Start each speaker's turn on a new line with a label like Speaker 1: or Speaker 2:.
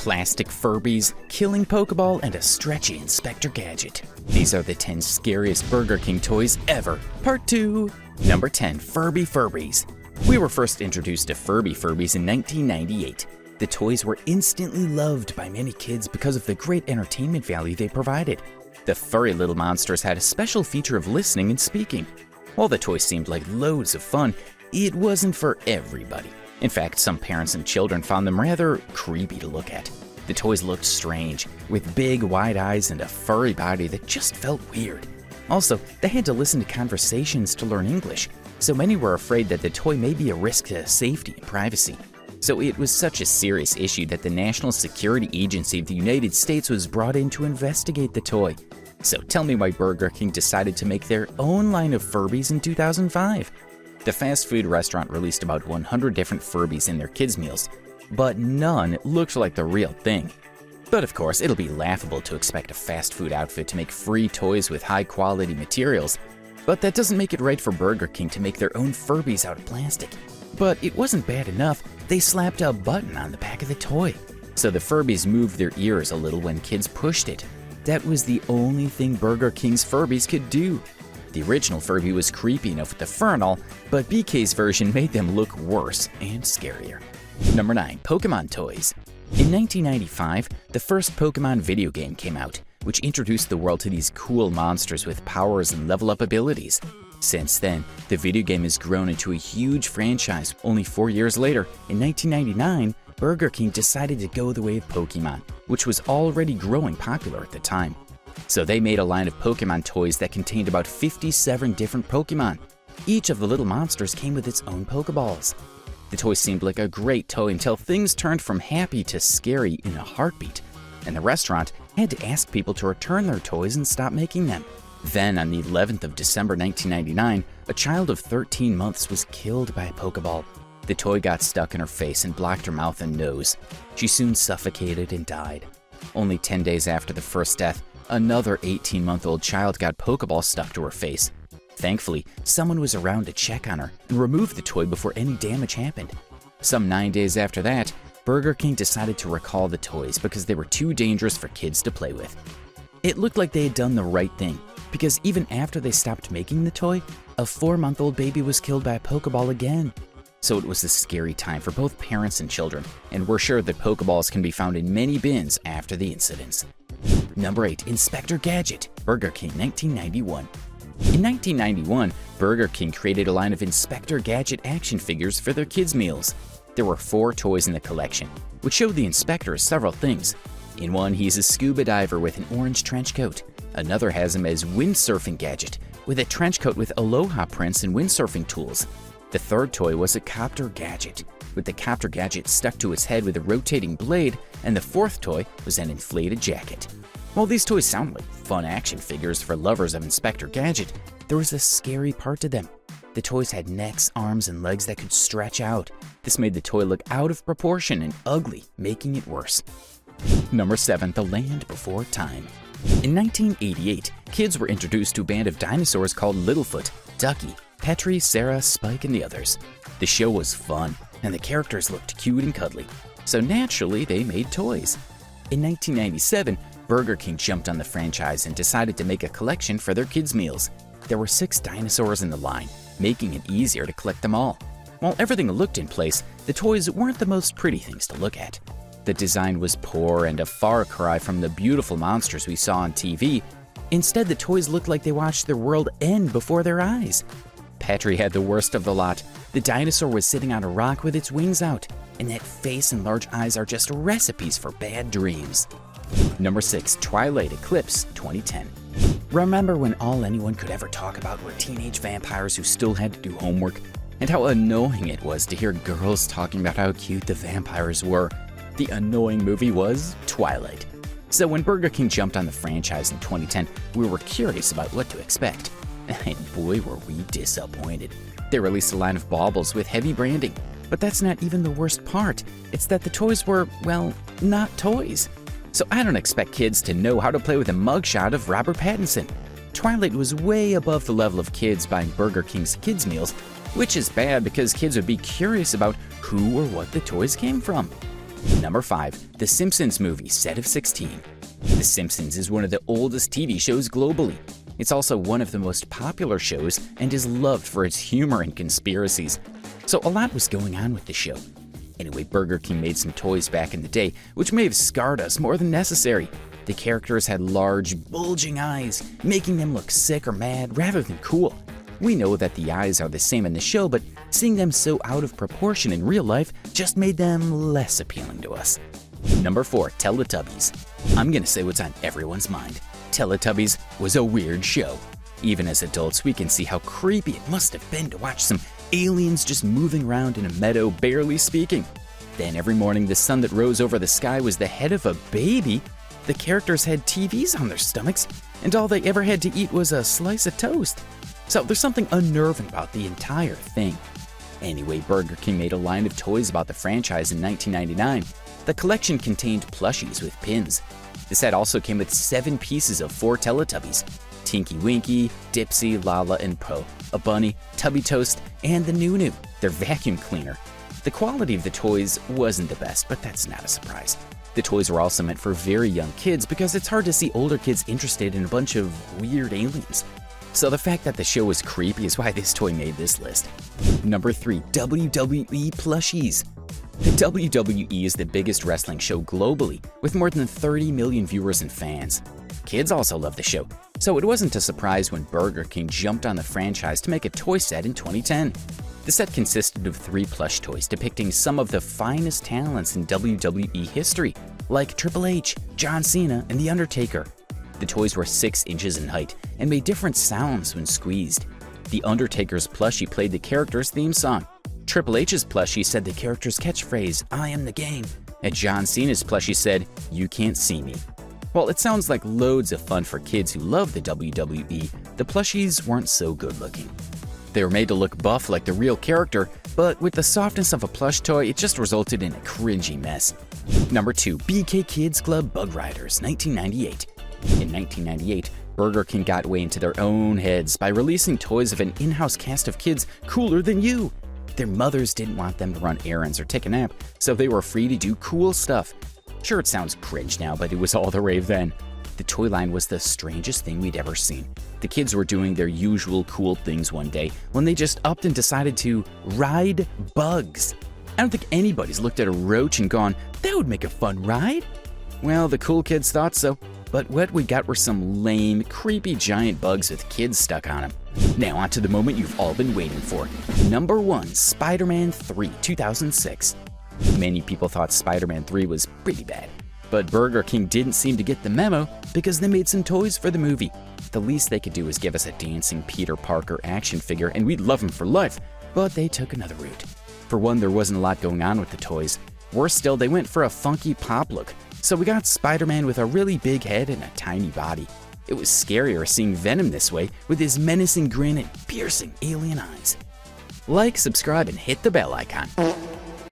Speaker 1: plastic Furbies, killing Pokeball, and a stretchy Inspector Gadget. These are the 10 scariest Burger King toys ever. Part 2. Number 10. Furby Furbies. We were first introduced to Furby Furbies in 1998. The toys were instantly loved by many kids because of the great entertainment value they provided. The furry little monsters had a special feature of listening and speaking. While the toys seemed like loads of fun, it wasn't for everybody. In fact, some parents and children found them rather creepy to look at. The toys looked strange, with big, wide eyes and a furry body that just felt weird. Also, they had to listen to conversations to learn English, so many were afraid that the toy may be a risk to safety and privacy. So it was such a serious issue that the National Security Agency of the United States was brought in to investigate the toy. So tell me why Burger King decided to make their own line of Furbies in 2005. The fast food restaurant released about 100 different Furbies in their kids' meals, but none looked like the real thing. But of course, it'll be laughable to expect a fast food outfit to make free toys with high-quality materials. But that doesn't make it right for Burger King to make their own Furbies out of plastic. But it wasn't bad enough, they slapped a button on the back of the toy, so the Furbies moved their ears a little when kids pushed it. That was the only thing Burger King's Furbies could do. The original Furby was creepy enough with the fur and all, but BK's version made them look worse and scarier. Number 9. Pokemon Toys. In 1995, the first Pokemon video game came out, which introduced the world to these cool monsters with powers and level-up abilities. Since then, the video game has grown into a huge franchise. Only 4 years later, in 1999, Burger King decided to go the way of Pokemon, which was already growing popular at the time. So they made a line of Pokemon toys that contained about 57 different Pokemon. Each of the little monsters came with its own Pokeballs. The toy seemed like a great toy until things turned from happy to scary in a heartbeat, and the restaurant had to ask people to return their toys and stop making them. Then, on the 11th of December 1999, a child of 13 months was killed by a Pokeball. The toy got stuck in her face and blocked her mouth and nose. She soon suffocated and died. Only 10 days after the first death, another 18-month-old child got Pokeball stuck to her face. Thankfully, someone was around to check on her and remove the toy before any damage happened. Some 9 days after that, Burger King decided to recall the toys because they were too dangerous for kids to play with. It looked like they had done the right thing, because even after they stopped making the toy, a 4-month-old baby was killed by a Pokeball again. So it was a scary time for both parents and children, and we're sure that Pokeballs can be found in many bins after the incidents. Number 8. Inspector Gadget, Burger King, 1991. In 1991, Burger King created a line of Inspector Gadget action figures for their kids' meals. There were 4 toys in the collection, which showed the inspector several things. In one, he's a scuba diver with an orange trench coat. Another has him as windsurfing gadget, with a trench coat with aloha prints and windsurfing tools. The third toy was a copter gadget, with the copter gadget stuck to its head with a rotating blade, and the fourth toy was an inflated jacket. While these toys sound like fun action figures for lovers of Inspector Gadget, there was a scary part to them. The toys had necks, arms, and legs that could stretch out. This made the toy look out of proportion and ugly, making it worse. Number 7. The Land Before Time. In 1988, kids were introduced to a band of dinosaurs called Littlefoot, Ducky, Petrie, Sarah, Spike, and the others. The show was fun, and the characters looked cute and cuddly, so naturally they made toys. In 1997, Burger King jumped on the franchise and decided to make a collection for their kids' meals. There were 6 dinosaurs in the line, making it easier to collect them all. While everything looked in place, the toys weren't the most pretty things to look at. The design was poor and a far cry from the beautiful monsters we saw on TV. Instead, the toys looked like they watched their world end before their eyes. Petrie had the worst of the lot. The dinosaur was sitting on a rock with its wings out, and that face and large eyes are just recipes for bad dreams. Number 6. Twilight Eclipse, 2010. Remember when all anyone could ever talk about were teenage vampires who still had to do homework, and how annoying it was to hear girls talking about how cute the vampires were? The annoying movie was Twilight. So when Burger King jumped on the franchise in 2010, we were curious about what to expect. And boy, were we disappointed. They released a line of baubles with heavy branding. But that's not even the worst part. It's that the toys were, well, not toys. So I don't expect kids to know how to play with a mugshot of Robert Pattinson. Twilight was way above the level of kids buying Burger King's kids' meals, which is bad because kids would be curious about who or what the toys came from. Number 5. The Simpsons movie, set of 16. The Simpsons is one of the oldest TV shows globally. It's also one of the most popular shows and is loved for its humor and conspiracies. So a lot was going on with the show. Anyway, Burger King made some toys back in the day, which may have scarred us more than necessary. The characters had large, bulging eyes, making them look sick or mad rather than cool. We know that the eyes are the same in the show, but seeing them so out of proportion in real life just made them less appealing to us. Number 4. Teletubbies. I'm gonna say what's on everyone's mind. Teletubbies was a weird show. Even as adults, we can see how creepy it must have been to watch some aliens just moving around in a meadow, barely speaking. Then every morning, the sun that rose over the sky was the head of a baby. The characters had TVs on their stomachs, and all they ever had to eat was a slice of toast. So there's something unnerving about the entire thing. Anyway, Burger King made a line of toys about the franchise in 1999. The collection contained plushies with pins. The set also came with 7 pieces of 4 Teletubbies: Tinky Winky, Dipsy, Lala, and Po, a bunny, Tubby Toast, and the Nunu, their vacuum cleaner. The quality of the toys wasn't the best, but that's not a surprise. The toys were also meant for very young kids because it's hard to see older kids interested in a bunch of weird aliens. So the fact that the show was creepy is why this toy made this list. Number 3. WWE plushies. The WWE is the biggest wrestling show globally, with more than 30 million viewers and fans. Kids also love the show, so it wasn't a surprise when Burger King jumped on the franchise to make a toy set in 2010. The set consisted of 3 plush toys depicting some of the finest talents in WWE history, like Triple H, John Cena, and The Undertaker. The toys were 6 inches in height and made different sounds when squeezed. The Undertaker's plushie played the character's theme song. Triple H's plushie said the character's catchphrase, "I am the game," and John Cena's plushie said, "You can't see me." While it sounds like loads of fun for kids who love the WWE, the plushies weren't so good looking. They were made to look buff like the real character, but with the softness of a plush toy, it just resulted in a cringy mess. Number 2. BK Kids Club Bug Riders, 1998. In 1998, Burger King got way into their own heads by releasing toys of an in-house cast of kids cooler than you. Their mothers didn't want them to run errands or take a nap, so they were free to do cool stuff. Sure, it sounds cringe now, but it was all the rave then. The toy line was the strangest thing we'd ever seen. The kids were doing their usual cool things one day when they just upped and decided to ride bugs. I don't think anybody's looked at a roach and gone, "That would make a fun ride." Well, the cool kids thought so, but what we got were some lame, creepy giant bugs with kids stuck on them. Now on to the moment you've all been waiting for. Number 1. Spider-Man 3, 2006. Many people thought Spider-Man 3 was pretty bad, but Burger King didn't seem to get the memo because they made some toys for the movie. The least they could do was give us a dancing Peter Parker action figure and we'd love him for life, but they took another route. For one, there wasn't a lot going on with the toys. Worse still, they went for a funky pop look, so we got Spider-Man with a really big head and a tiny body. It was scarier seeing Venom this way with his menacing grin and piercing alien eyes. Like, subscribe, and hit the bell icon.